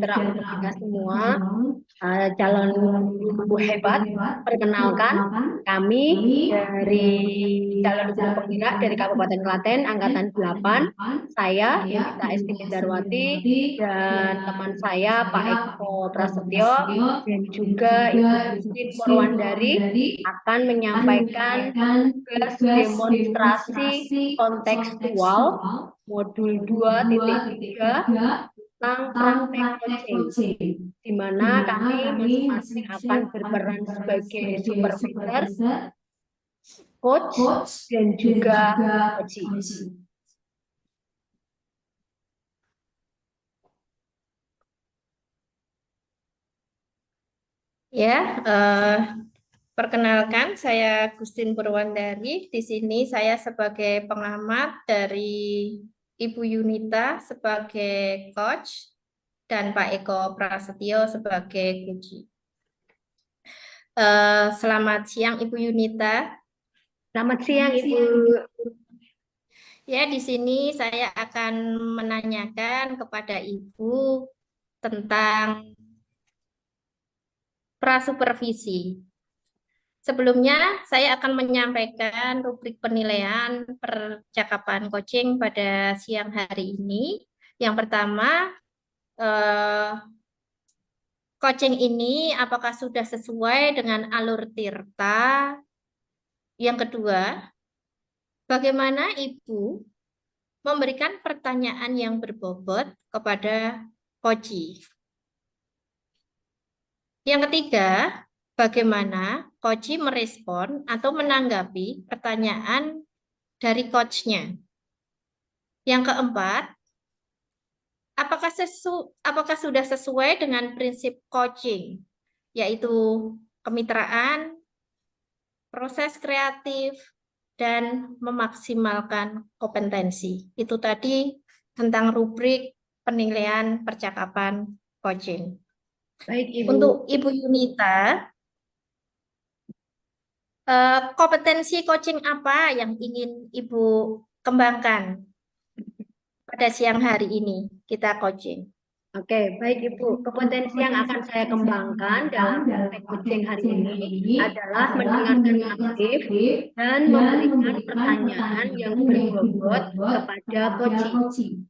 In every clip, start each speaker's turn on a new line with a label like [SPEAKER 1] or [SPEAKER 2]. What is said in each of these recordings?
[SPEAKER 1] sejahtera untuk kita semua. Calon guru hebat, perkenalkan kami dari calon guru penggerak dari Kabupaten Klaten Angkatan 8. Saya Yunita Esti Darwati dan teman saya Pak Eko Prasetyo dan juga Ibu Christine Purwandari akan menyampaikan tugas demonstrasi kontekstual modul 2.3 tentang praktek coaching, di mana kami masing-masing akan berperan sebagai supervisor, coach, dan juga coaching.
[SPEAKER 2] Ya, perkenalkan saya Gustin Purwandari. Di sini saya sebagai pengamat, dari Ibu Yunita sebagai coach dan Pak Eko Prasetyo sebagai coach. Selamat siang Ibu Yunita.
[SPEAKER 1] Selamat siang Ibu.
[SPEAKER 2] Ya, di sini saya akan menanyakan kepada Ibu tentang prasupervisi. Sebelumnya, saya akan menyampaikan rubrik penilaian percakapan coaching pada siang hari ini. Yang pertama, coaching ini apakah sudah sesuai dengan alur Tirta? Yang kedua, bagaimana Ibu memberikan pertanyaan yang berbobot kepada coach? Yang ketiga, bagaimana coach merespon atau menanggapi pertanyaan dari coach-nya? Yang keempat, apakah sudah sesuai dengan prinsip coaching, yaitu kemitraan, proses kreatif, dan memaksimalkan kompetensi. Itu tadi tentang rubrik penilaian percakapan coaching.
[SPEAKER 1] Baik, Ibu.
[SPEAKER 2] Untuk Ibu Yunita, kompetensi coaching apa yang ingin Ibu kembangkan pada siang hari ini kita coaching?
[SPEAKER 1] Oke, baik Ibu. Kompetensi yang akan saya kembangkan dalam praktek coaching hari ini adalah mendengarkan aktif dan memberikan pertanyaan yang berbobot kepada coaching.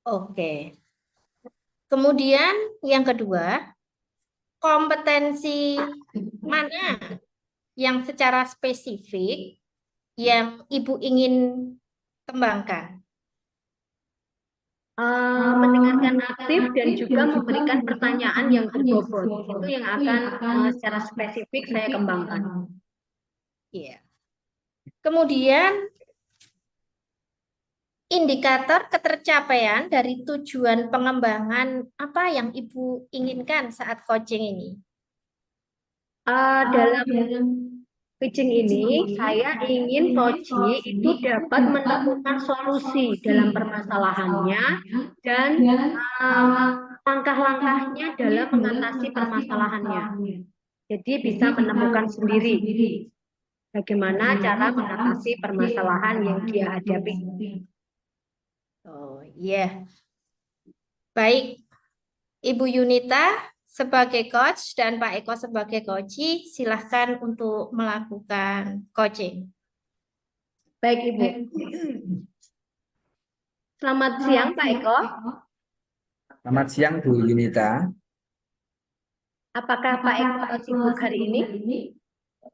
[SPEAKER 2] Oke. Kemudian yang kedua, kompetensi mana yang secara spesifik yang Ibu ingin kembangkan?
[SPEAKER 1] Mendengarkan aktif dan juga memberikan pertanyaan yang berbobot. Itu yang akan secara spesifik saya kembangkan.
[SPEAKER 2] Iya. Kemudian indikator ketercapaian dari tujuan pengembangan apa yang Ibu inginkan saat coaching ini?
[SPEAKER 1] Dalam coaching ini, saya ingin coach itu dapat menemukan solusi dalam permasalahannya dan langkah-langkahnya dalam mengatasi permasalahannya. Jadi bisa menemukan sendiri bagaimana cara mengatasi permasalahan yang dia hadapi.
[SPEAKER 2] Oh iya. Baik, Ibu Yunita sebagai coach dan Pak Eko sebagai coach, silahkan untuk melakukan coaching.
[SPEAKER 1] Baik, Ibu. Selamat siang, Pak Eko.
[SPEAKER 3] Selamat siang, Bu Yunita.
[SPEAKER 1] Apakah Pak Eko sibuk hari ini?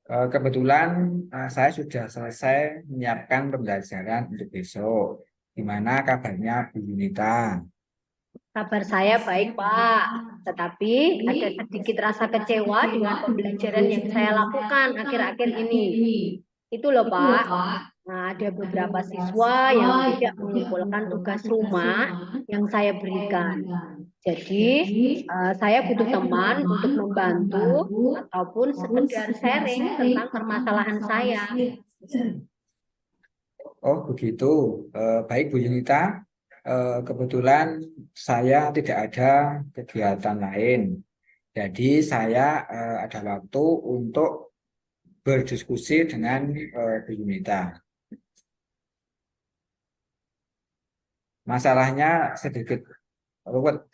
[SPEAKER 3] Kebetulan saya sudah selesai menyiapkan pembelajaran untuk besok. Gimana kabarnya Bu Yunita?
[SPEAKER 1] Kabar saya baik, Pak. Tetapi ada sedikit rasa kecewa dengan pembelajaran yang saya lakukan akhir-akhir ini. Itu loh, Pak. Nah, ada beberapa siswa yang tidak mengumpulkan tugas rumah yang saya berikan. Jadi, saya butuh teman untuk membantu ataupun sekedar sharing tentang permasalahan saya.
[SPEAKER 3] Oh, begitu. Baik, Bu Yunita. Kebetulan saya tidak ada kegiatan lain. Jadi saya ada waktu untuk berdiskusi dengan Bu Yunita. Masalahnya sedikit ruwet.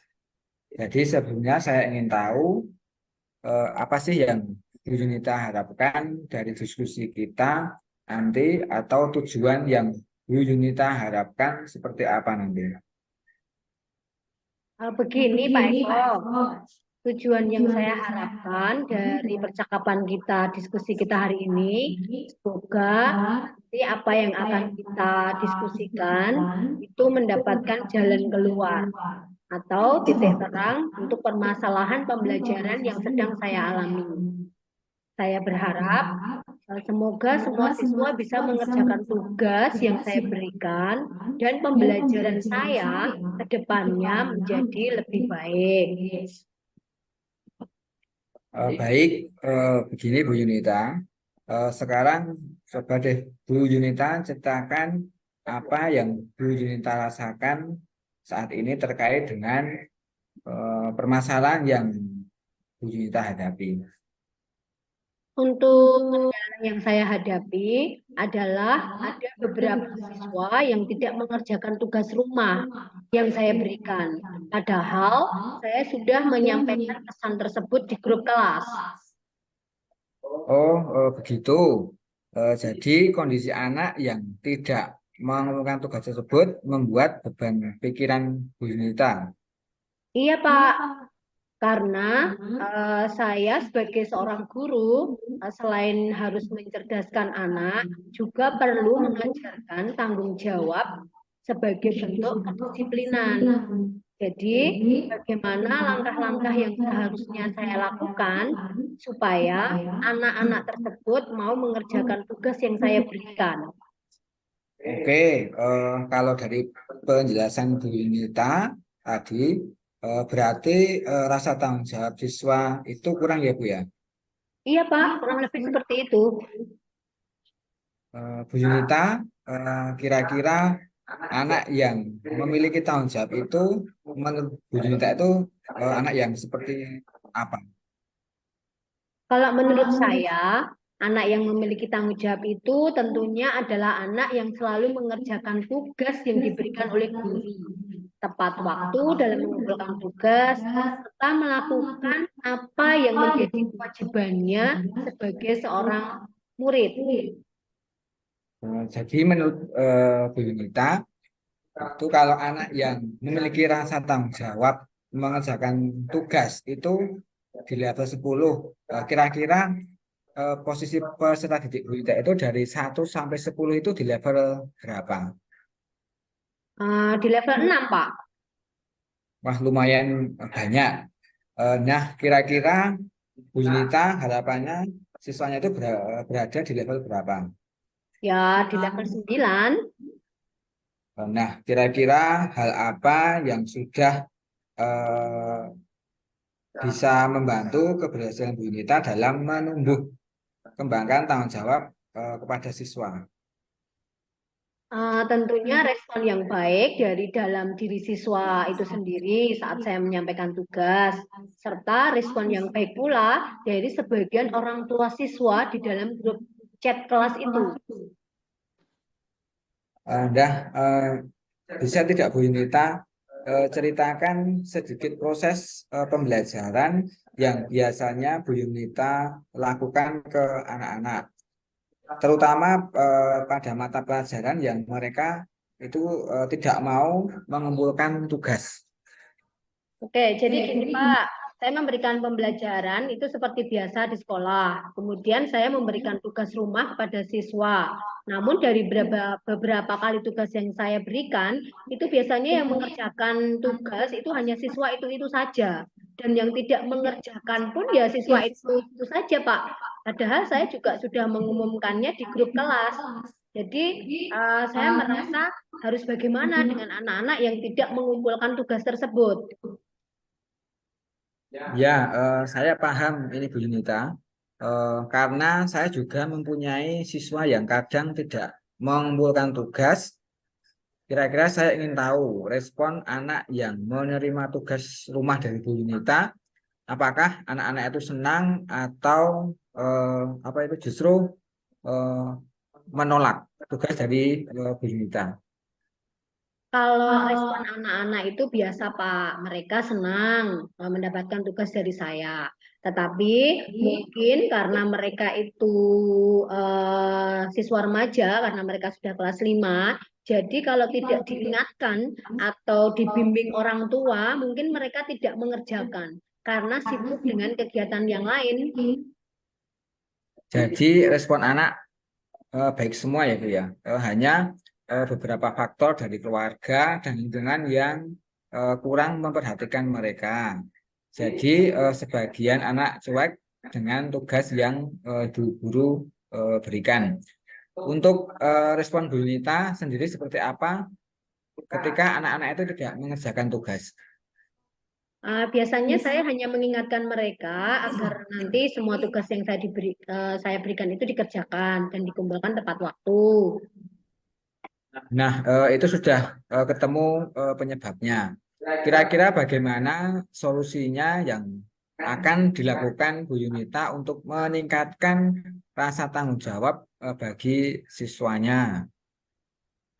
[SPEAKER 3] Jadi sebelumnya saya ingin tahu apa sih yang Bu Yunita harapkan dari diskusi kita nanti, atau tujuan yang Bu Yunita harapkan seperti apa nanti.
[SPEAKER 1] Begini Pak Eko, tujuan yang saya harapkan dari percakapan kita, diskusi kita hari ini, semoga nanti apa yang akan kita diskusikan itu mendapatkan jalan keluar atau titik terang untuk permasalahan pembelajaran yang sedang saya alami. Saya berharap semoga semua siswa bisa mengerjakan tugas yang saya berikan dan pembelajaran saya ke depannya menjadi lebih baik.
[SPEAKER 3] Baik, begini Bu Yunita. Sekarang coba deh Bu Yunita ceritakan apa yang Bu Yunita rasakan saat ini terkait dengan permasalahan yang Bu Yunita hadapi.
[SPEAKER 1] Untuk kendala yang saya hadapi adalah ada beberapa siswa yang tidak mengerjakan tugas rumah yang saya berikan. Padahal saya sudah menyampaikan pesan tersebut di grup kelas.
[SPEAKER 3] Oh, begitu. Jadi kondisi anak yang tidak mengumpulkan tugas tersebut membuat beban pikiran Bu Yunita.
[SPEAKER 1] Iya, Pak. Karena saya sebagai seorang guru, selain harus mencerdaskan anak, juga perlu mengajarkan tanggung jawab sebagai bentuk kedisiplinan. Jadi, bagaimana langkah-langkah yang seharusnya saya lakukan supaya anak-anak tersebut mau mengerjakan tugas yang saya berikan.
[SPEAKER 3] Oke, kalau dari penjelasan Bu Yunita tadi, berarti rasa tanggung jawab siswa itu kurang ya Bu ya?
[SPEAKER 1] Iya, Pak, kurang lebih seperti itu.
[SPEAKER 3] Bu Yunita, kira-kira anak yang memiliki tanggung jawab itu menurut Bu Yunita itu anak yang seperti apa?
[SPEAKER 1] Kalau menurut saya, anak yang memiliki tanggung jawab itu tentunya adalah anak yang selalu mengerjakan tugas yang diberikan oleh guru, tepat waktu dalam mengumpulkan tugas, serta melakukan apa yang menjadi kewajibannya sebagai seorang murid.
[SPEAKER 3] Jadi menurut Bu Yunita, itu kalau anak yang memiliki rasa tanggung jawab mengerjakan tugas itu di level 10, kira-kira posisi peserta didik Bu Yunita itu dari 1 sampai 10 itu di level berapa?
[SPEAKER 1] Di level 6, Pak.
[SPEAKER 3] Wah, lumayan banyak. Nah, kira-kira Bu Yunita harapannya siswanya itu berada di level berapa?
[SPEAKER 1] Ya, di level 9.
[SPEAKER 3] Nah, kira-kira hal apa yang sudah eh, bisa membantu keberhasilan Bu Yunita dalam menumbuh kembangkan tanggung jawab kepada siswa?
[SPEAKER 1] Tentunya respon yang baik dari dalam diri siswa itu sendiri saat saya menyampaikan tugas, serta respon yang baik pula dari sebagian orang tua siswa di dalam grup chat kelas itu.
[SPEAKER 3] Nah, bisa tidak Bu Yunita ceritakan sedikit proses pembelajaran yang biasanya Bu Yunita lakukan ke anak-anak, terutama pada mata pelajaran yang mereka itu tidak mau mengumpulkan tugas.
[SPEAKER 1] Oke, jadi gini Pak, saya memberikan pembelajaran itu seperti biasa di sekolah. Kemudian saya memberikan tugas rumah kepada siswa. Namun dari beberapa kali tugas yang saya berikan, itu biasanya yang mengerjakan tugas itu hanya siswa itu saja. Dan yang tidak mengerjakan pun ya siswa itu saja Pak. Padahal saya juga sudah mengumumkannya di grup kelas. Jadi saya merasa harus bagaimana dengan anak-anak yang tidak mengumpulkan tugas tersebut.
[SPEAKER 3] Ya, saya paham ini Bu Yunita. Karena saya juga mempunyai siswa yang kadang tidak mengumpulkan tugas. Kira-kira saya ingin tahu respon anak yang menerima tugas rumah dari Bu Yunita. Apakah anak-anak itu senang atau apa itu justru eh, menolak tugas dari Bu Yunita?
[SPEAKER 1] Kalau respon anak-anak itu biasa, Pak. Mereka senang mendapatkan tugas dari saya. Tetapi mungkin karena mereka itu siswa remaja, karena mereka sudah kelas 5, jadi kalau tidak diingatkan atau dibimbing orang tua, mungkin mereka tidak mengerjakan karena sibuk dengan kegiatan yang lain.
[SPEAKER 3] Jadi respon anak baik semua ya Bu ya. Hanya beberapa faktor dari keluarga dan lingkungan yang kurang memperhatikan mereka. Jadi sebagian anak cuek dengan tugas yang guru berikan. Untuk respon Bu Yunita sendiri seperti apa ketika anak-anak itu tidak mengerjakan tugas?
[SPEAKER 1] Biasanya saya hanya mengingatkan mereka agar nanti semua tugas yang saya berikan itu dikerjakan dan dikumpulkan tepat waktu.
[SPEAKER 3] Nah, itu sudah ketemu penyebabnya. Kira-kira bagaimana solusinya yang akan dilakukan Bu Yunita untuk meningkatkan rasa tanggung jawab bagi siswanya?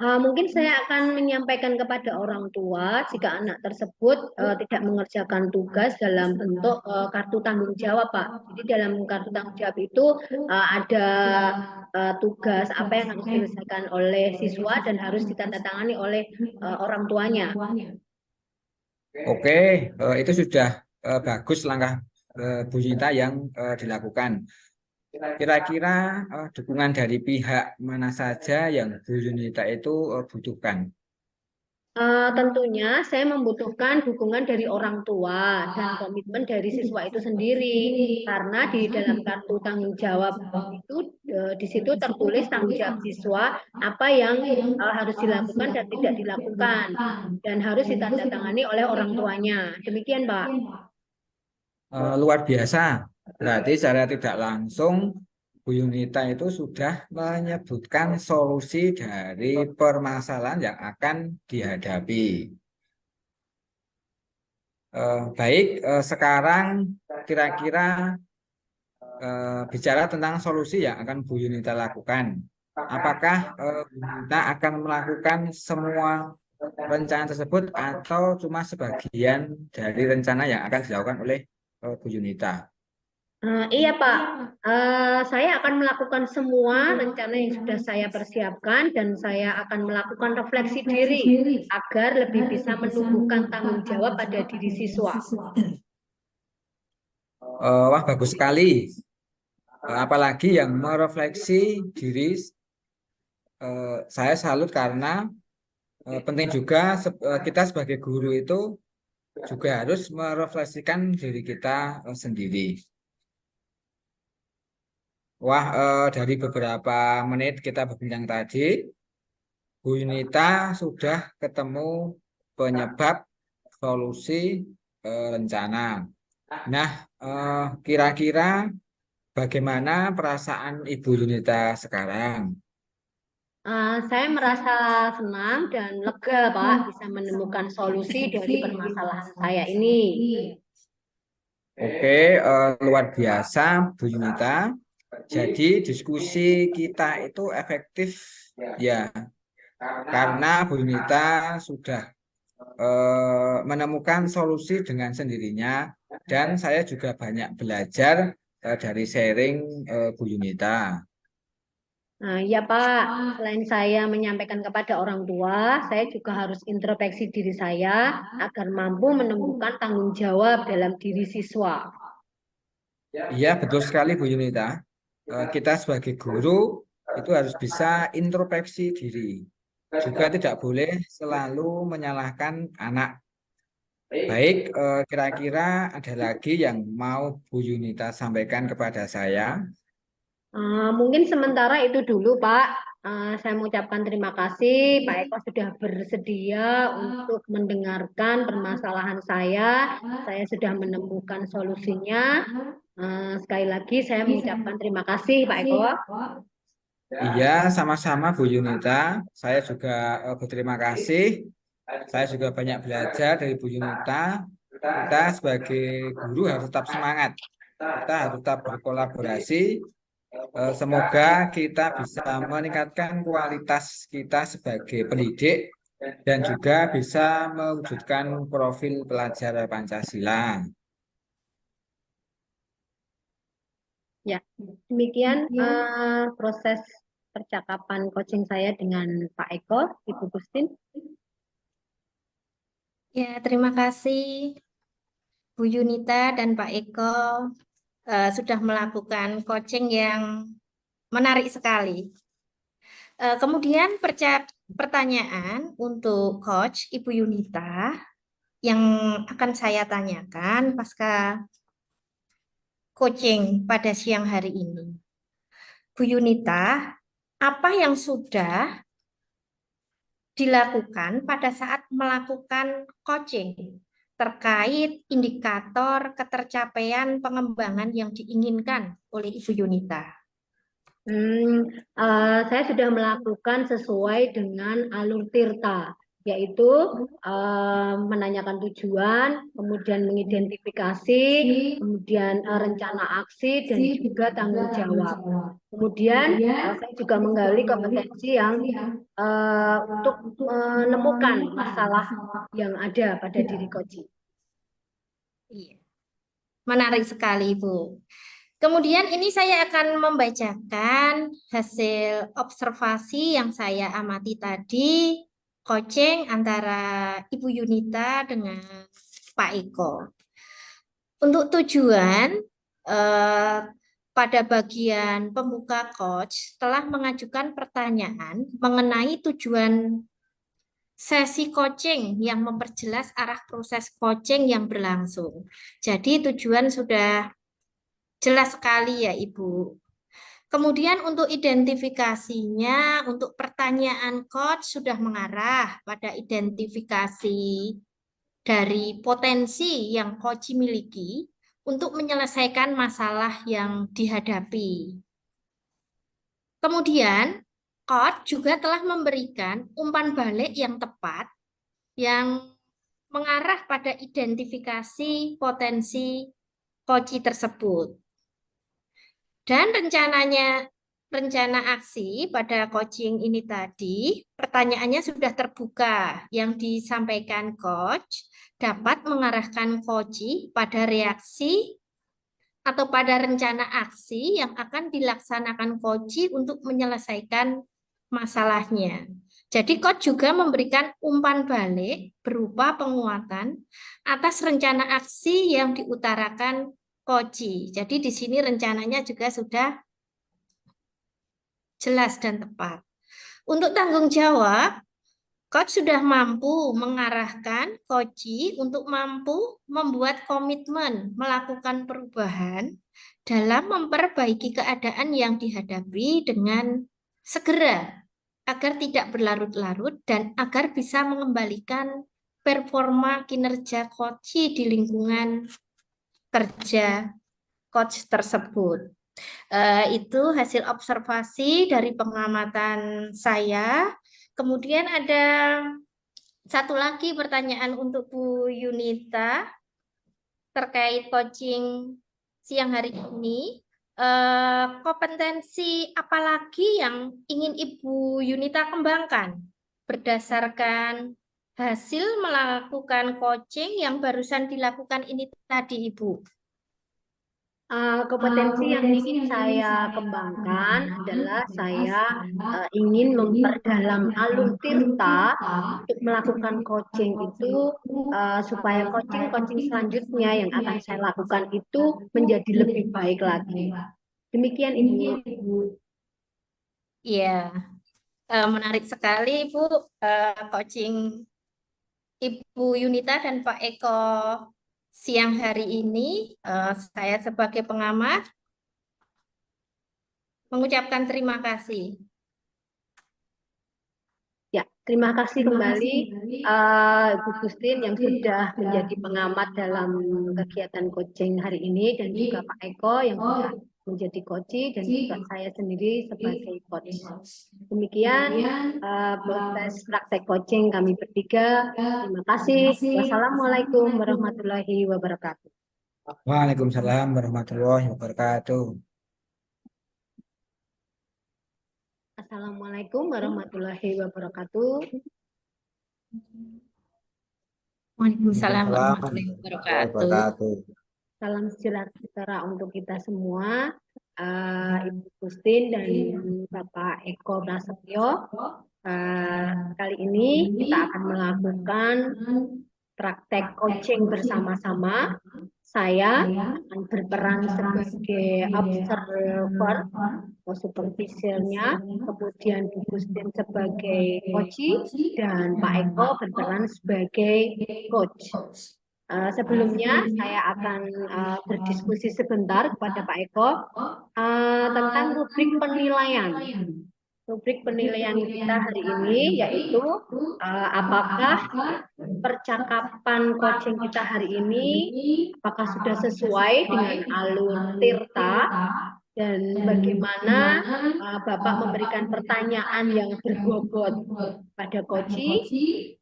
[SPEAKER 1] Mungkin saya akan menyampaikan kepada orang tua jika anak tersebut tidak mengerjakan tugas dalam bentuk kartu tanggung jawab, Pak. Jadi dalam kartu tanggung jawab itu ada tugas apa yang harus diselesaikan oleh siswa dan harus ditandatangani oleh orang tuanya.
[SPEAKER 3] Oke, itu sudah bagus langkah Bu Yunita yang dilakukan. Kira-kira dukungan dari pihak mana saja yang Bu Yunita itu butuhkan?
[SPEAKER 1] Tentunya saya membutuhkan dukungan dari orang tua dan komitmen dari siswa itu sendiri karena di dalam kartu tanggung jawab itu di situ tertulis tanggung jawab siswa apa yang harus dilakukan dan tidak dilakukan dan harus ditandatangani oleh orang tuanya. Demikian, Pak.
[SPEAKER 3] Luar biasa. Berarti secara tidak langsung Bu Yunita itu sudah menyebutkan solusi dari permasalahan yang akan dihadapi. Baik, sekarang kira-kira bicara tentang solusi yang akan Bu Yunita lakukan. Apakah Bu Yunita akan melakukan semua rencana tersebut atau cuma sebagian dari rencana yang akan dilakukan oleh Bu Yunita?
[SPEAKER 1] Iya Pak, saya akan melakukan semua rencana yang sudah saya persiapkan dan saya akan melakukan refleksi diri agar lebih bisa menumbuhkan tanggung jawab pada diri siswa.
[SPEAKER 3] Wah, bagus sekali. Apalagi yang merefleksi diri, saya salut karena penting juga kita sebagai guru itu juga harus merefleksikan diri kita sendiri. Wah, dari beberapa menit kita berbincang tadi, Bu Yunita sudah ketemu penyebab, solusi, rencana. Nah, kira-kira bagaimana perasaan Ibu Yunita sekarang?
[SPEAKER 1] Saya merasa senang dan lega Pak bisa menemukan solusi dari permasalahan saya ini.
[SPEAKER 3] Oke, luar biasa Bu Yunita. Jadi diskusi kita itu efektif ya, karena Bu Yunita sudah menemukan solusi dengan sendirinya dan saya juga banyak belajar dari sharing Bu Yunita.
[SPEAKER 1] Ya Pak, selain saya menyampaikan kepada orang tua, saya juga harus introspeksi diri saya agar mampu menemukan tanggung jawab dalam diri siswa.
[SPEAKER 3] Iya, betul sekali Bu Yunita. Kita sebagai guru itu harus bisa introspeksi diri. Juga tidak boleh selalu menyalahkan anak. Baik, kira-kira ada lagi yang mau Bu Yunita sampaikan kepada saya?
[SPEAKER 1] Mungkin sementara itu dulu Pak. Saya mengucapkan terima kasih Pak Eko sudah bersedia untuk mendengarkan permasalahan saya. Saya sudah menemukan solusinya. Sekali lagi saya mengucapkan terima kasih Pak Eko.
[SPEAKER 3] Iya, sama-sama Bu Yunita. Saya juga berterima kasih. Saya juga banyak belajar dari Bu Yunita. Kita sebagai guru harus tetap semangat. Kita harus tetap berkolaborasi. Semoga kita bisa meningkatkan kualitas kita sebagai pendidik dan juga bisa mewujudkan profil pelajar Pancasila.
[SPEAKER 1] Ya, demikian proses percakapan coaching saya dengan Pak Eko, Ibu Gustin.
[SPEAKER 2] Ya, terima kasih Bu Yunita dan Pak Eko sudah melakukan coaching yang menarik sekali. Kemudian pertanyaan untuk Coach Ibu Yunita yang akan saya tanyakan pasca coaching pada siang hari ini. Bu Yunita, apa yang sudah dilakukan pada saat melakukan coaching terkait indikator ketercapaian pengembangan yang diinginkan oleh Ibu Yunita?
[SPEAKER 1] Saya sudah melakukan sesuai dengan alur Tirta, yaitu menanyakan tujuan, kemudian mengidentifikasi, kemudian rencana aksi, dan juga tanggung jawab. Kemudian saya juga menggali kompetensi yang untuk menemukan masalah yang ada pada diri coaching.
[SPEAKER 2] Iya. Menarik sekali, Bu. Kemudian ini saya akan membacakan hasil observasi yang saya amati tadi, coaching antara Ibu Yunita dengan Pak Eko. Untuk tujuan, pada bagian pembuka coach telah mengajukan pertanyaan mengenai tujuan sesi coaching yang memperjelas arah proses coaching yang berlangsung. Jadi tujuan sudah jelas sekali ya Ibu. Kemudian untuk identifikasinya, untuk pertanyaan coach sudah mengarah pada identifikasi dari potensi yang coach miliki untuk menyelesaikan masalah yang dihadapi. Kemudian, coach juga telah memberikan umpan balik yang tepat yang mengarah pada identifikasi potensi coach tersebut. Dan rencana aksi pada coaching ini tadi, pertanyaannya sudah terbuka. Yang disampaikan coach dapat mengarahkan coach pada reaksi atau pada rencana aksi yang akan dilaksanakan coach untuk menyelesaikan masalahnya. Jadi coach juga memberikan umpan balik berupa penguatan atas rencana aksi yang diutarakan coach. Jadi di sini rencananya juga sudah jelas dan tepat. Untuk tanggung jawab, coach sudah mampu mengarahkan coach untuk mampu membuat komitmen melakukan perubahan dalam memperbaiki keadaan yang dihadapi dengan segera agar tidak berlarut-larut dan agar bisa mengembalikan performa kinerja coach di lingkungan kerja coach tersebut. Itu hasil observasi dari pengamatan saya. Kemudian ada satu lagi pertanyaan untuk Bu Yunita terkait coaching siang hari ini. Kompetensi apa lagi yang ingin Ibu Yunita kembangkan berdasarkan hasil melakukan coaching yang barusan dilakukan ini tadi, Ibu?
[SPEAKER 1] Kompetensi yang ingin saya kembangkan adalah saya ingin memperdalam alur Tirta untuk melakukan coaching itu supaya coaching selanjutnya yang akan saya lakukan itu menjadi lebih baik lagi. Demikian Ibu.
[SPEAKER 2] Iya, menarik sekali Ibu, coaching Ibu Yunita dan Pak Eko siang hari ini. Saya sebagai pengamat mengucapkan terima kasih.
[SPEAKER 1] Ya, terima kasih kembali Bu Gustin yang sudah menjadi pengamat dalam kegiatan coaching hari ini dan juga Pak Eko yang sudah menjadi coach dan juga saya sendiri sebagai coach. Demikian proses praktek coaching kami bertiga. Terima kasih. Wassalamualaikum warahmatullahi wabarakatuh.
[SPEAKER 3] Waalaikumsalam warahmatullahi wabarakatuh.
[SPEAKER 1] Assalamualaikum warahmatullahi wabarakatuh.
[SPEAKER 2] Waalaikumsalam
[SPEAKER 3] Waalaikumsalam
[SPEAKER 2] warahmatullahi
[SPEAKER 3] warahmatullahi
[SPEAKER 2] wabarakatuh.
[SPEAKER 3] wabarakatuh.
[SPEAKER 1] Salam sejahtera untuk kita semua, Ibu Gustin dan Bapak Eko Prasetyo. Kali ini kita akan melakukan praktek coaching bersama-sama. Saya akan berperan sebagai observer atau supervisornya, kemudian Bu Gustin sebagai coach, dan Pak Eko berperan sebagai coach. Sebelumnya saya akan berdiskusi sebentar kepada Pak Eko tentang rubrik penilaian. Rubrik penilaian kita hari ini yaitu apakah percakapan coaching kita hari ini apakah sudah sesuai dengan alur Tirta dan bagaimana Bapak memberikan pertanyaan yang berbobot pada coaching,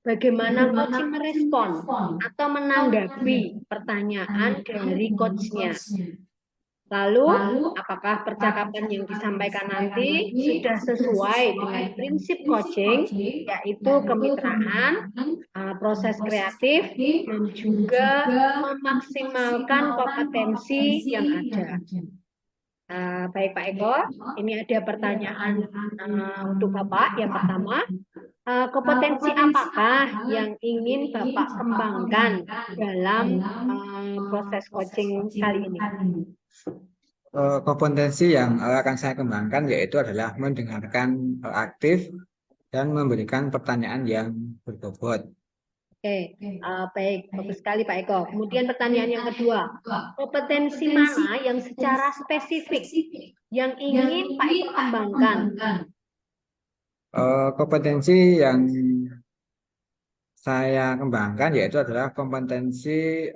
[SPEAKER 1] bagaimana coaching merespon atau menanggapi pertanyaan dari coachnya. Lalu, apakah percakapan yang disampaikan nanti sudah sesuai dengan prinsip coaching, yaitu kemitraan, proses kreatif, dan juga memaksimalkan kompetensi yang ada. Baik Pak Eko, ini ada pertanyaan untuk Bapak. Yang pertama, kompetensi apakah yang ingin Bapak kembangkan dalam proses coaching kali ini?
[SPEAKER 3] Kompetensi yang akan saya kembangkan yaitu adalah mendengarkan aktif dan memberikan pertanyaan yang berbobot.
[SPEAKER 1] Oke, baik, bagus sekali Pak Eko. Kemudian pertanyaan yang kedua, kompetensi mana yang secara spesifik yang ingin Pak Eko kembangkan?
[SPEAKER 3] Kompetensi yang saya kembangkan yaitu adalah kompetensi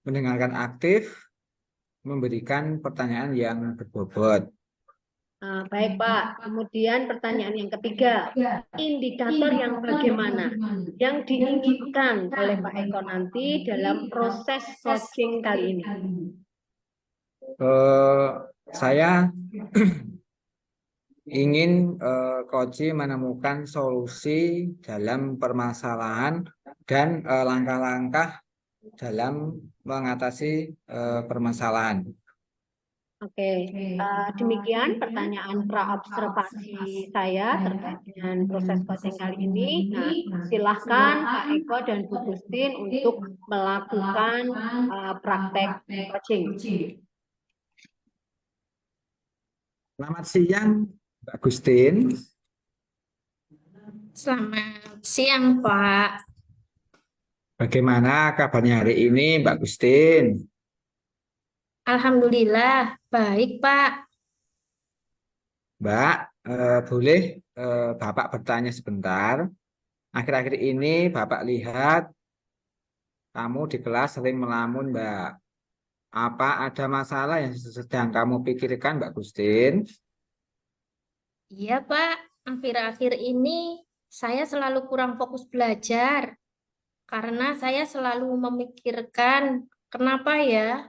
[SPEAKER 3] mendengarkan aktif, memberikan pertanyaan yang berbobot.
[SPEAKER 1] Baik Pak, kemudian pertanyaan yang ketiga, indikator yang bagaimana yang diinginkan oleh Pak Eko nanti dalam proses coaching kali ini?
[SPEAKER 3] Saya ingin coach menemukan solusi dalam permasalahan dan langkah-langkah dalam mengatasi permasalahan.
[SPEAKER 1] Oke, demikian pertanyaan pra-observasi saya terkait dengan proses coaching kali ini. Nah, silahkan Pak Eko dan Bu Gustin untuk melakukan praktek coaching.
[SPEAKER 3] Selamat siang, Mbak Gustin.
[SPEAKER 2] Selamat siang, Pak.
[SPEAKER 3] Bagaimana kabarnya hari ini, Mbak Gustin?
[SPEAKER 2] Alhamdulillah, baik, Pak.
[SPEAKER 3] Mbak, boleh Bapak bertanya sebentar? Akhir-akhir ini Bapak lihat kamu di kelas sering melamun, Mbak. Apa ada masalah yang sedang kamu pikirkan, Mbak Gustin?
[SPEAKER 2] Iya, Pak. Akhir-akhir ini saya selalu kurang fokus belajar karena saya selalu memikirkan kenapa ya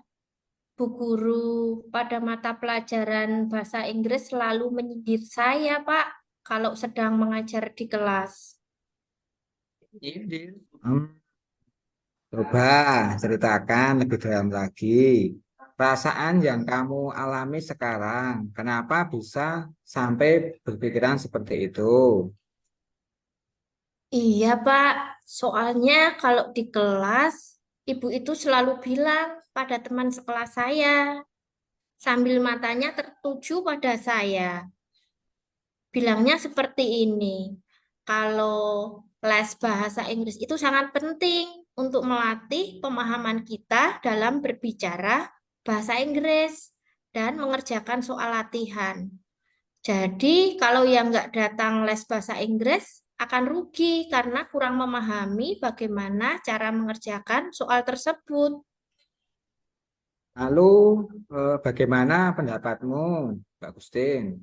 [SPEAKER 2] Bu guru pada mata pelajaran bahasa Inggris selalu menyindir saya, Pak, kalau sedang mengajar di kelas.
[SPEAKER 3] Coba ceritakan lebih dalam lagi. Perasaan yang kamu alami sekarang, kenapa bisa sampai berpikiran seperti itu?
[SPEAKER 2] Iya, Pak. Soalnya kalau di kelas, ibu itu selalu bilang pada teman sekelas saya, sambil matanya tertuju pada saya. Bilangnya seperti ini, kalau les bahasa Inggris itu sangat penting untuk melatih pemahaman kita dalam berbicara bahasa Inggris dan mengerjakan soal latihan. Jadi kalau yang nggak datang les bahasa Inggris akan rugi karena kurang memahami bagaimana cara mengerjakan soal tersebut.
[SPEAKER 3] Lalu bagaimana pendapatmu, Mbak Gustin?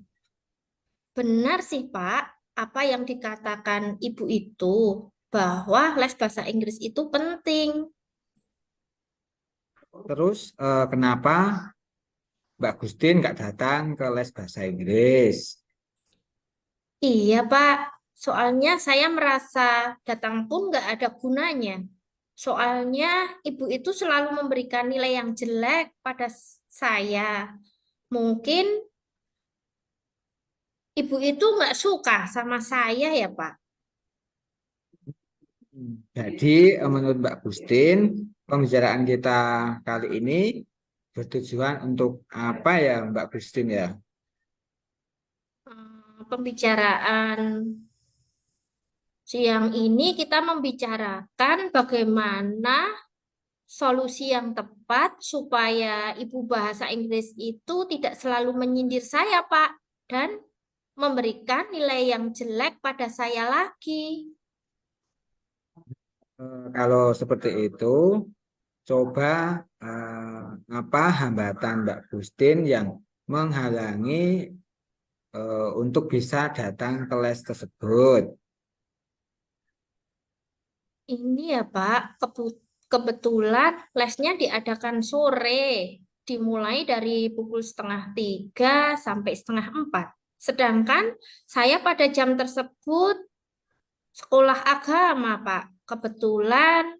[SPEAKER 2] Benar sih, Pak, apa yang dikatakan Ibu itu, bahwa les bahasa Inggris itu penting.
[SPEAKER 3] Terus kenapa Mbak Gustin nggak datang ke les bahasa Inggris?
[SPEAKER 2] Iya, Pak, Soalnya saya merasa datang pun nggak ada gunanya. Soalnya ibu itu selalu memberikan nilai yang jelek pada saya. Mungkin ibu itu nggak suka sama saya ya, Pak.
[SPEAKER 3] Jadi menurut Mbak Gustin, pembicaraan kita kali ini bertujuan untuk apa ya Mbak Gustin ya?
[SPEAKER 2] Pembicaraan siang ini kita membicarakan bagaimana solusi yang tepat supaya ibu bahasa Inggris itu tidak selalu menyindir saya, Pak, dan memberikan nilai yang jelek pada saya lagi.
[SPEAKER 3] Kalau seperti itu, coba apa hambatan Mbak Gustin yang menghalangi untuk bisa datang ke les tersebut?
[SPEAKER 2] Ini ya, Pak, kebetulan lesnya diadakan sore, dimulai dari pukul 2:30 sampai 3:30. Sedangkan saya pada jam tersebut sekolah agama, Pak. Kebetulan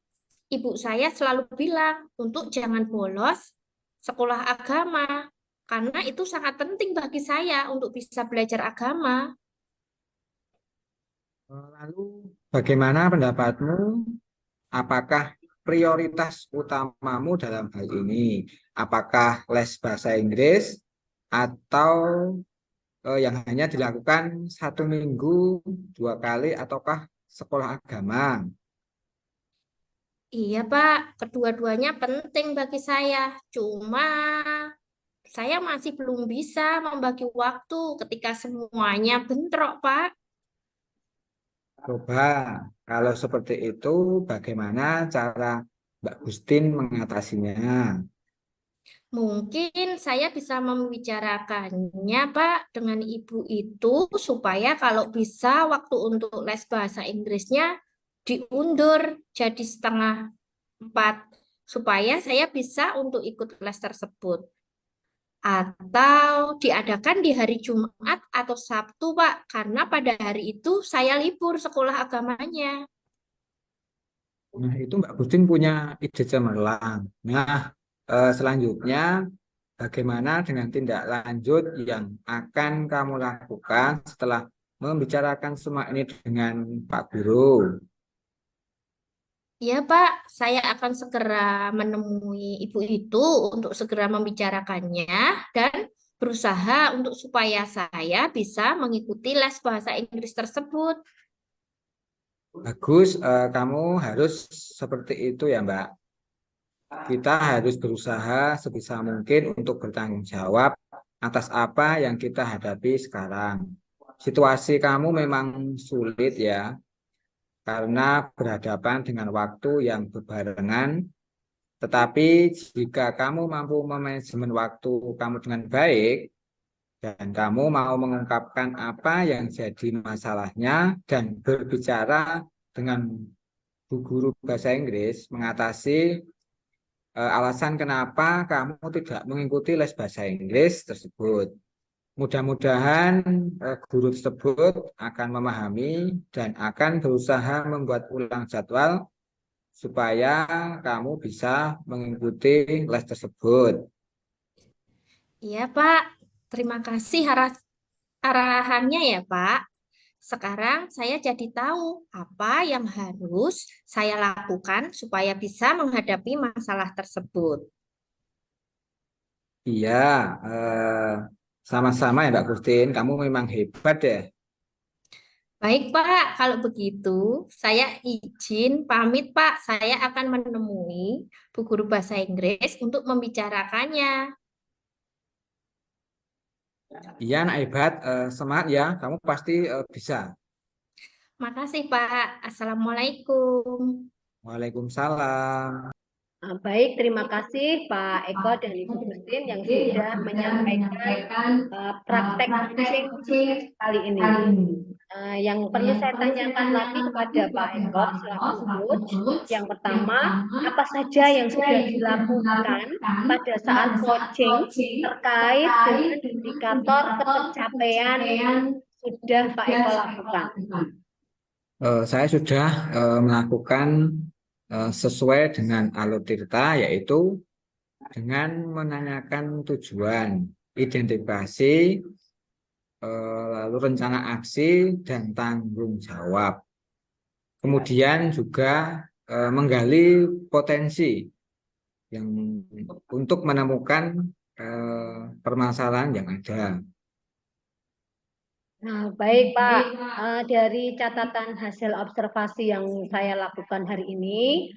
[SPEAKER 2] ibu saya selalu bilang untuk jangan bolos sekolah agama, karena itu sangat penting bagi saya untuk bisa belajar agama.
[SPEAKER 3] Lalu bagaimana pendapatmu? Apakah prioritas utamamu dalam hal ini? Apakah les bahasa Inggris atau yang hanya dilakukan 1 minggu 2 kali ataukah sekolah agama?
[SPEAKER 2] Iya, Pak, kedua-duanya penting bagi saya. Cuma saya masih belum bisa membagi waktu ketika semuanya bentrok, Pak.
[SPEAKER 3] Coba kalau seperti itu bagaimana cara Mbak Gustin mengatasinya?
[SPEAKER 2] Mungkin saya bisa membicarakannya, Pak, dengan ibu itu supaya kalau bisa waktu untuk les bahasa Inggrisnya diundur jadi 3:30 supaya saya bisa untuk ikut les tersebut. Atau diadakan di hari Jumat atau Sabtu, Pak, karena pada hari itu saya libur sekolah agamanya.
[SPEAKER 3] Nah, itu Mbak Gustin punya ide cemerlang. Nah, selanjutnya bagaimana dengan tindak lanjut yang akan kamu lakukan setelah membicarakan semua ini dengan Pak Guru?
[SPEAKER 2] Ya, Pak, saya akan segera menemui ibu itu untuk segera membicarakannya dan berusaha untuk supaya saya bisa mengikuti les bahasa Inggris tersebut.
[SPEAKER 3] Bagus, kamu harus seperti itu ya, Mbak. Kita harus berusaha sebisa mungkin untuk bertanggung jawab atas apa yang kita hadapi sekarang. Situasi kamu memang sulit ya, karena berhadapan dengan waktu yang berbarengan. Tetapi jika kamu mampu memanajemen waktu kamu dengan baik, dan kamu mau mengungkapkan apa yang jadi masalahnya dan berbicara dengan bu guru bahasa Inggris mengatasi alasan kenapa kamu tidak mengikuti les bahasa Inggris tersebut. Mudah-mudahan guru tersebut akan memahami dan akan berusaha membuat ulang jadwal supaya kamu bisa mengikuti les tersebut.
[SPEAKER 2] Iya, Pak. Terima kasih arahannya ya, Pak. Sekarang saya jadi tahu apa yang harus saya lakukan supaya bisa menghadapi masalah tersebut.
[SPEAKER 3] Iya, sama-sama ya Mbak Gustin, kamu memang hebat deh.
[SPEAKER 2] Baik, Pak. Kalau begitu, saya izin pamit, Pak. Saya akan menemui Bu Guru Bahasa Inggris untuk membicarakannya.
[SPEAKER 3] Iya, anak hebat, semangat ya, kamu pasti bisa.
[SPEAKER 2] Makasih, Pak. Assalamualaikum.
[SPEAKER 3] Waalaikumsalam.
[SPEAKER 1] Baik, terima kasih Pak Eko dan Ibu Gustin yang sudah menyampaikan praktek coaching kali ini. Yang perlu saya tanyakan lagi kepada Pak Eko selaku coach, yang pertama, apa saja yang sudah dilakukan pada saat coaching terkait dengan indikator pencapaian sudah Pak Eko lakukan?
[SPEAKER 3] Saya sudah melakukan sesuai dengan alur tirta, yaitu dengan menanyakan tujuan, identifikasi, lalu rencana aksi, dan tanggung jawab. Kemudian juga menggali potensi yang untuk menemukan permasalahan yang ada.
[SPEAKER 1] Nah, baik Pak. Dari catatan hasil observasi yang saya lakukan hari ini,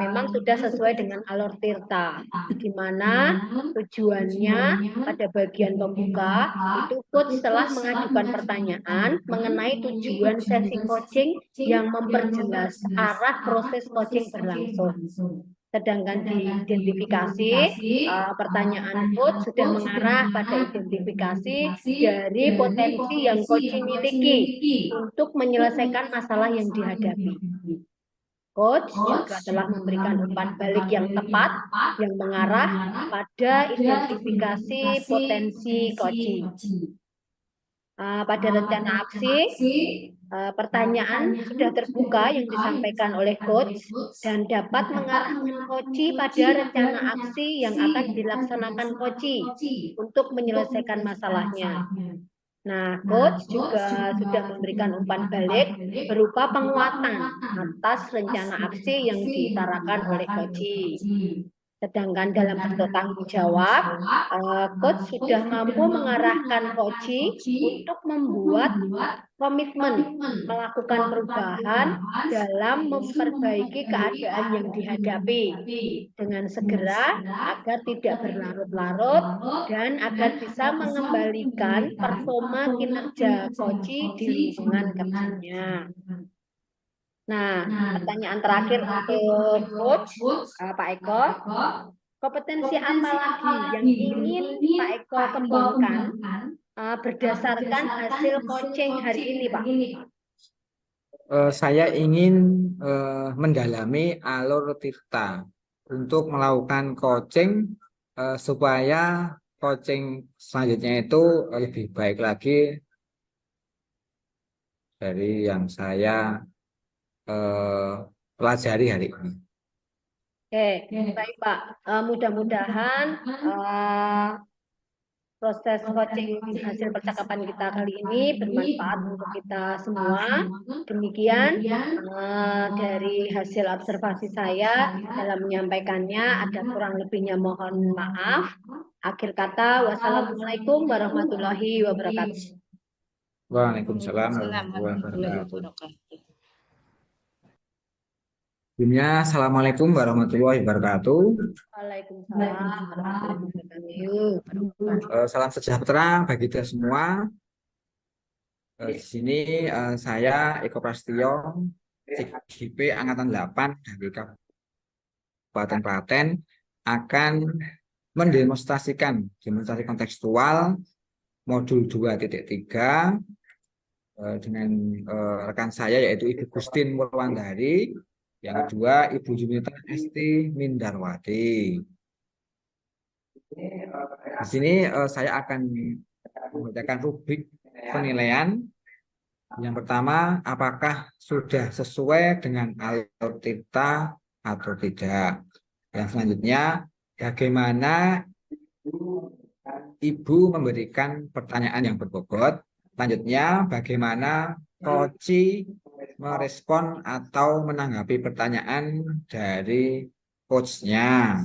[SPEAKER 1] memang sudah sesuai dengan alur tirta, di mana tujuannya pada bagian pembuka itu coach telah mengajukan pertanyaan mengenai tujuan sesi coaching yang memperjelas arah proses coaching berlangsung. Sedangkan di identifikasi, pertanyaan coach sudah mengarah pada identifikasi dari potensi yang coach miliki untuk menyelesaikan masalah yang dihadapi. Coach juga telah memberikan umpan balik yang tepat yang mengarah pada identifikasi potensi coaching. Pada rencana aksi, pertanyaan sudah terbuka yang disampaikan oleh coach dan dapat mengarahkan coach pada rencana aksi yang akan dilaksanakan coach untuk menyelesaikan masalahnya. Nah, coach juga sudah memberikan umpan balik berupa penguatan atas rencana aksi yang diutarakan oleh coach. Sedangkan dalam bentuk tanggung jawab, coach sudah mampu mengarahkan coach untuk membuat komitmen melakukan perubahan dalam memperbaiki keadaan yang dihadapi dengan segera agar tidak berlarut-larut dan agar bisa mengembalikan performa kinerja coach di lingkungan kerjanya. Nah, pertanyaan terakhir untuk coach Pak Eko, kompetensi apa lagi yang ingin Pak Eko kembangkan berdasarkan hasil coaching hari ini, Pak?
[SPEAKER 3] Saya ingin mendalami alur tirta untuk melakukan coaching supaya coaching selanjutnya itu lebih baik lagi dari yang saya pelajari hari ini.
[SPEAKER 1] Oke, baik Pak. Mudah-mudahan proses coaching hasil percakapan kita kali ini bermanfaat untuk kita semua. Demikian dari hasil observasi saya dalam menyampaikannya, ada kurang lebihnya mohon maaf. Akhir kata, wassalamualaikum warahmatullahi wabarakatuh.
[SPEAKER 3] Waalaikumsalam warahmatullahi wabarakatuh. Sebelumnya, Assalamualaikum warahmatullahi wabarakatuh.
[SPEAKER 1] Waalaikumsalam warahmatullahi wabarakatuh.
[SPEAKER 3] Salam sejahtera bagi kita semua. Di sini saya Eko Prasetyo, CGP Angkatan 8 dari Kabupaten Klaten akan mendemonstrasikan demonstrasi kontekstual modul 2.3 dengan rekan saya yaitu Ibu Gustin Murwandari, yang kedua Ibu Junita Esti Mindarwati. Di sini saya akan membacakan rubrik penilaian. Yang pertama, apakah sudah sesuai dengan alur tirta atau tidak? Yang selanjutnya, bagaimana Ibu memberikan pertanyaan yang berbobot? Selanjutnya, bagaimana coach merespon atau menanggapi pertanyaan dari coach-nya?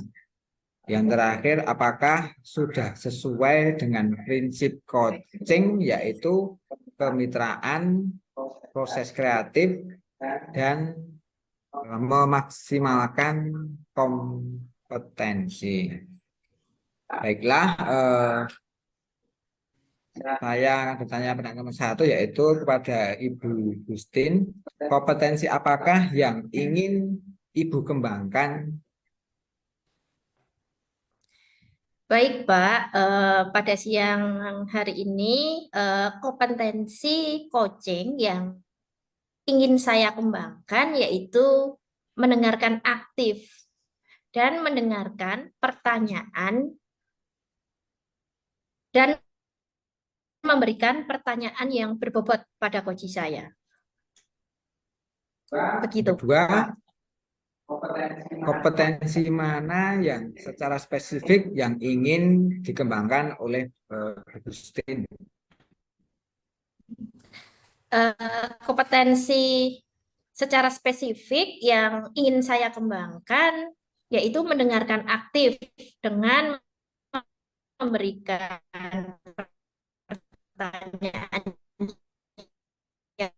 [SPEAKER 3] Yang terakhir, apakah sudah sesuai dengan prinsip coaching, yaitu kemitraan, proses kreatif, dan memaksimalkan kompetensi. Baiklah, saya akan bertanya pertanyaan nomor 1, yaitu kepada Ibu Gustin, kompetensi apakah yang ingin Ibu kembangkan?
[SPEAKER 2] Baik, Pak. Pada siang hari ini, kompetensi coaching yang ingin saya kembangkan yaitu mendengarkan aktif dan mendengarkan pertanyaan dan memberikan pertanyaan yang berbobot pada coach saya. Begitu.
[SPEAKER 3] Kedua, kompetensi mana yang secara spesifik yang ingin dikembangkan oleh Agustin?
[SPEAKER 2] Kompetensi secara spesifik yang ingin saya kembangkan yaitu mendengarkan aktif dengan memberikan pertanyaan yang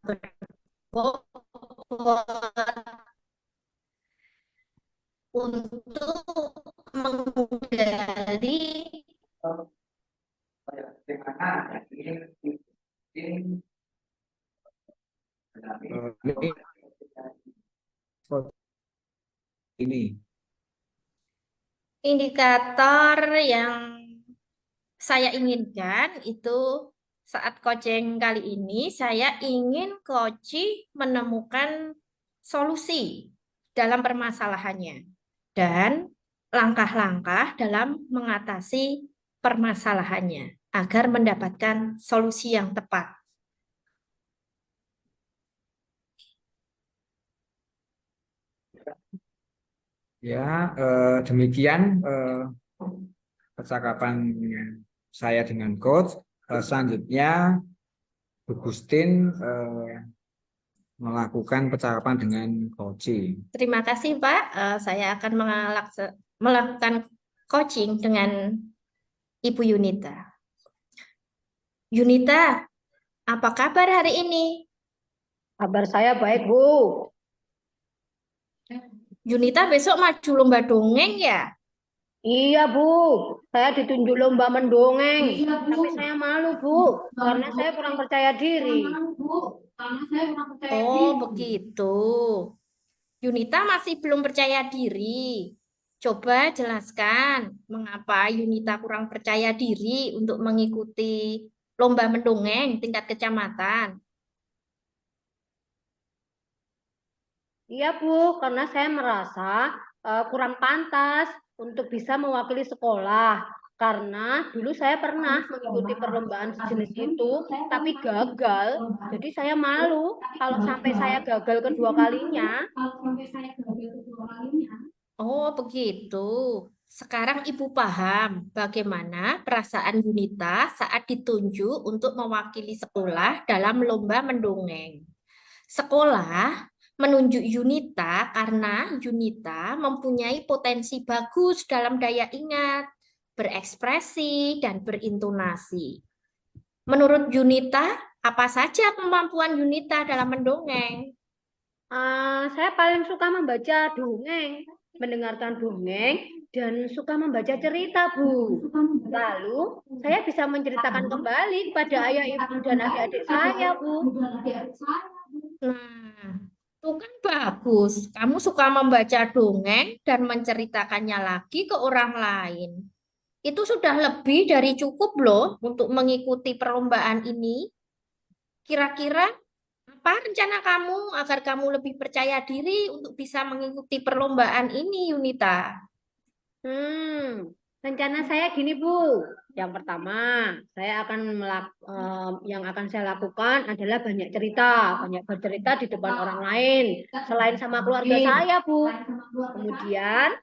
[SPEAKER 2] berbobot untuk menggali
[SPEAKER 3] Ini
[SPEAKER 2] indikator yang saya inginkan itu saat coaching kali ini, saya ingin coach menemukan solusi dalam permasalahannya dan langkah-langkah dalam mengatasi permasalahannya agar mendapatkan solusi yang tepat.
[SPEAKER 3] ya demikian percakapan saya dengan coach. Selanjutnya Agustin melakukan percakapan dengan coaching.
[SPEAKER 2] Terima kasih Pak, saya akan melakukan coaching dengan Ibu Yunita. Yunita, apa kabar hari ini?
[SPEAKER 1] Kabar saya baik, Bu.
[SPEAKER 2] Yunita besok maju lomba dongeng ya?
[SPEAKER 1] Iya, Bu. Saya ditunjuk lomba mendongeng. Tapi saya malu, Bu, karena saya kurang percaya diri.
[SPEAKER 2] Oh, begitu. Yunita masih belum percaya diri. Coba jelaskan mengapa Yunita kurang percaya diri untuk mengikuti lomba mendongeng tingkat kecamatan.
[SPEAKER 1] Iya, Bu, karena saya merasa kurang pantas untuk bisa mewakili sekolah. Karena dulu saya pernah mengikuti perlombaan sejenis itu, tapi gagal. Jadi saya malu kalau sampai saya gagal kedua kalinya.
[SPEAKER 2] Oh, begitu. Sekarang Ibu paham bagaimana perasaan Yunita saat ditunjuk untuk mewakili sekolah dalam lomba mendongeng. Sekolah menunjuk Yunita karena Yunita mempunyai potensi bagus dalam daya ingat, berekspresi, dan berintonasi. Menurut Yunita, apa saja kemampuan Yunita dalam mendongeng?
[SPEAKER 1] Saya paling suka membaca dongeng, mendengarkan dongeng, dan suka membaca cerita, Bu. Lalu, saya bisa menceritakan kembali kepada ayah, ibu, dan adik-adik saya, Bu.
[SPEAKER 2] Nah, itu kan bagus. Kamu suka membaca dongeng dan menceritakannya lagi ke orang lain. Itu sudah lebih dari cukup loh untuk mengikuti perlombaan ini. Kira-kira apa rencana kamu agar kamu lebih percaya diri untuk bisa mengikuti perlombaan ini, Yunita?
[SPEAKER 1] Rencana saya gini, Bu. Yang pertama, yang akan saya lakukan adalah banyak bercerita di depan orang lain, selain sama keluarga saya, Bu. Kemudian,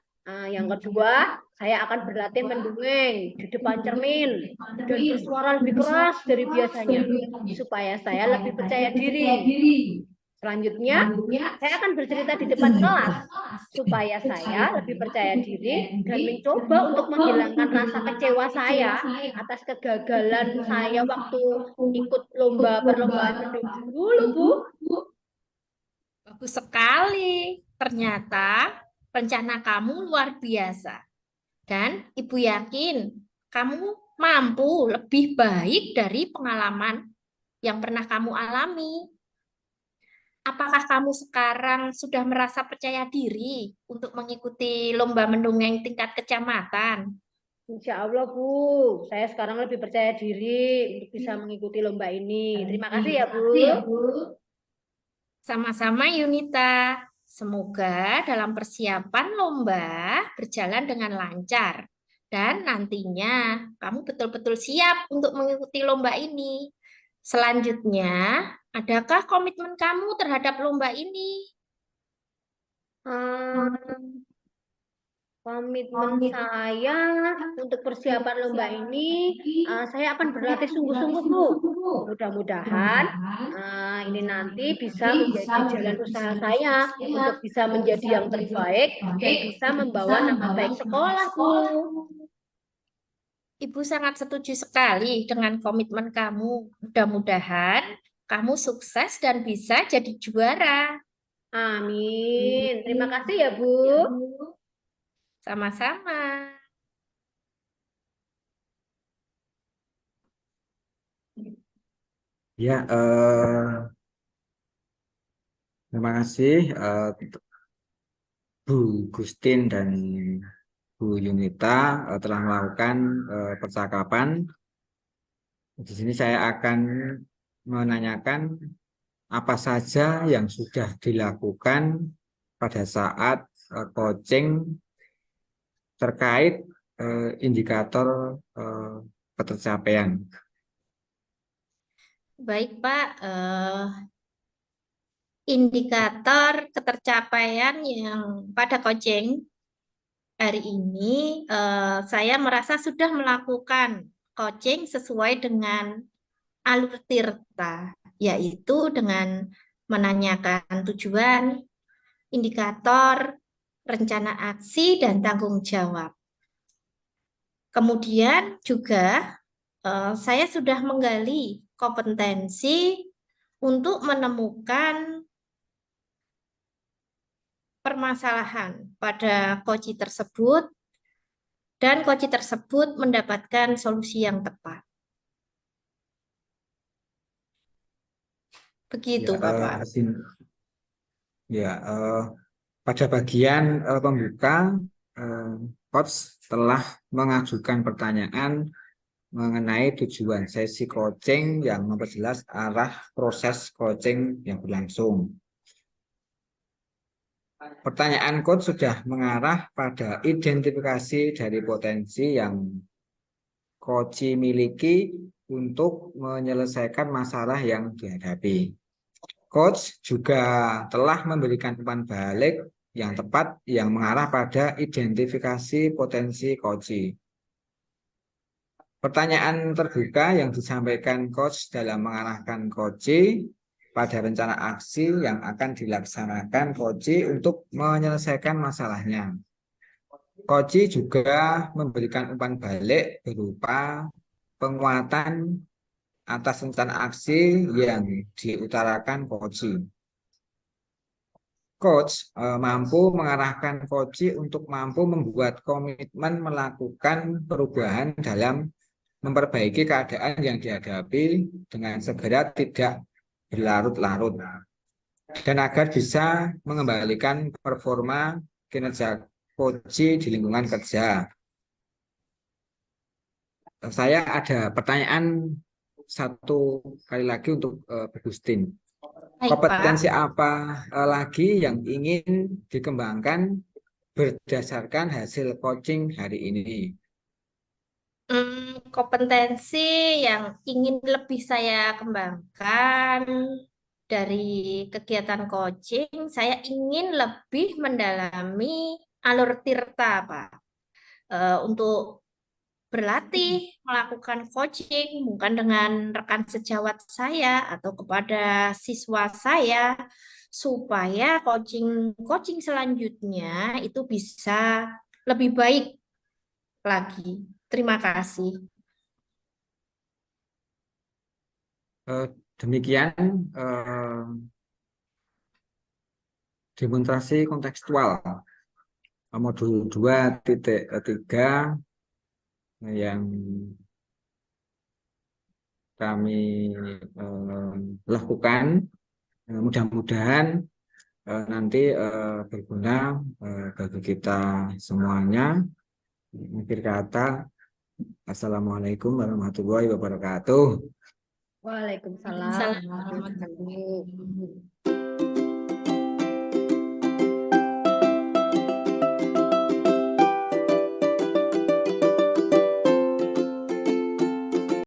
[SPEAKER 1] yang kedua, saya akan berlatih mendongeng di depan cermin dan bersuara lebih keras dari biasanya, supaya saya lebih percaya diri. Selanjutnya, saya akan bercerita di depan kelas supaya saya lebih percaya diri dan mencoba untuk menghilangkan rasa kecewa saya atas kegagalan saya waktu ikut perlombaan mendongeng dulu, Bu.
[SPEAKER 2] Bagus sekali. Ternyata rencana kamu luar biasa. Dan Ibu yakin kamu mampu lebih baik dari pengalaman yang pernah kamu alami. Apakah kamu sekarang sudah merasa percaya diri untuk mengikuti lomba mendongeng tingkat kecamatan?
[SPEAKER 1] Insya Allah, Bu. Saya sekarang lebih percaya diri untuk bisa mengikuti lomba ini. Terima kasih ya, Bu.
[SPEAKER 2] Sama-sama Yunita. Semoga dalam persiapan lomba berjalan dengan lancar. Dan nantinya kamu betul-betul siap untuk mengikuti lomba ini. Selanjutnya, Adakah komitmen kamu terhadap lomba ini?
[SPEAKER 1] Hmm, Komitmen saya untuk persiapan lomba ini, saya akan berlatih sungguh-sungguh, Bu. Mudah-mudahan ini nanti bisa menjadi jalan usaha saya untuk bisa menjadi yang terbaik dan bisa membawa nama baik sekolah, Bu.
[SPEAKER 2] Ibu sangat setuju sekali dengan komitmen kamu. Mudah-mudahan kamu sukses dan bisa jadi juara.
[SPEAKER 1] Amin. Terima kasih ya, Bu.
[SPEAKER 2] Sama-sama.
[SPEAKER 3] Ya, terima kasih Bu Gustin dan Bu Yunita telah melakukan percakapan. Di sini saya akan menanyakan apa saja yang sudah dilakukan pada saat coaching terkait indikator ketercapaian.
[SPEAKER 2] Baik, Pak. Indikator ketercapaian yang pada coaching hari ini, saya merasa sudah melakukan coaching sesuai dengan alur Tirta, yaitu dengan menanyakan tujuan, indikator, rencana aksi, dan tanggung jawab. Kemudian juga saya sudah menggali kompetensi untuk menemukan permasalahan pada koci tersebut dan koci tersebut mendapatkan solusi yang tepat. Begitu,
[SPEAKER 3] Ya,
[SPEAKER 2] Bapak.
[SPEAKER 3] pada bagian pembuka, coach telah mengajukan pertanyaan mengenai tujuan sesi coaching yang memperjelas arah proses coaching yang berlangsung. Pertanyaan coach sudah mengarah pada identifikasi dari potensi yang coach miliki untuk menyelesaikan masalah yang dihadapi. Coach juga telah memberikan umpan balik yang tepat yang mengarah pada identifikasi potensi coach. Pertanyaan terbuka yang disampaikan coach dalam mengarahkan coach pada rencana aksi yang akan dilaksanakan coach untuk menyelesaikan masalahnya. Coach juga memberikan umpan balik berupa penguatan atas rencana aksi yang diutarakan coach. Coach mampu mengarahkan coach untuk mampu membuat komitmen melakukan perubahan dalam memperbaiki keadaan yang dihadapi dengan segera tidak berlarut-larut dan agar bisa mengembalikan performa kinerja coach di lingkungan kerja. Saya ada pertanyaan satu kali lagi untuk Bu Gustin.
[SPEAKER 2] Baik,
[SPEAKER 3] Kompetensi
[SPEAKER 2] Pak.
[SPEAKER 3] apa lagi yang ingin dikembangkan berdasarkan hasil coaching hari ini?
[SPEAKER 2] Kompetensi yang ingin lebih saya kembangkan dari kegiatan coaching, saya ingin lebih mendalami alur Tirta, Pak. Untuk berlatih melakukan coaching bukan dengan rekan sejawat saya atau kepada siswa saya supaya coaching selanjutnya itu bisa lebih baik lagi. Terima kasih.
[SPEAKER 3] Demikian demonstrasi kontekstual modul 2.3 yang kami lakukan. Mudah-mudahan nanti berguna bagi kita semuanya. Akhir kata, Assalamualaikum warahmatullahi wabarakatuh.
[SPEAKER 1] Waalaikumsalam
[SPEAKER 2] Waalaikumsalam
[SPEAKER 1] warahmatullahi wabarakatuh.
[SPEAKER 2] warahmatullahi wabarakatuh.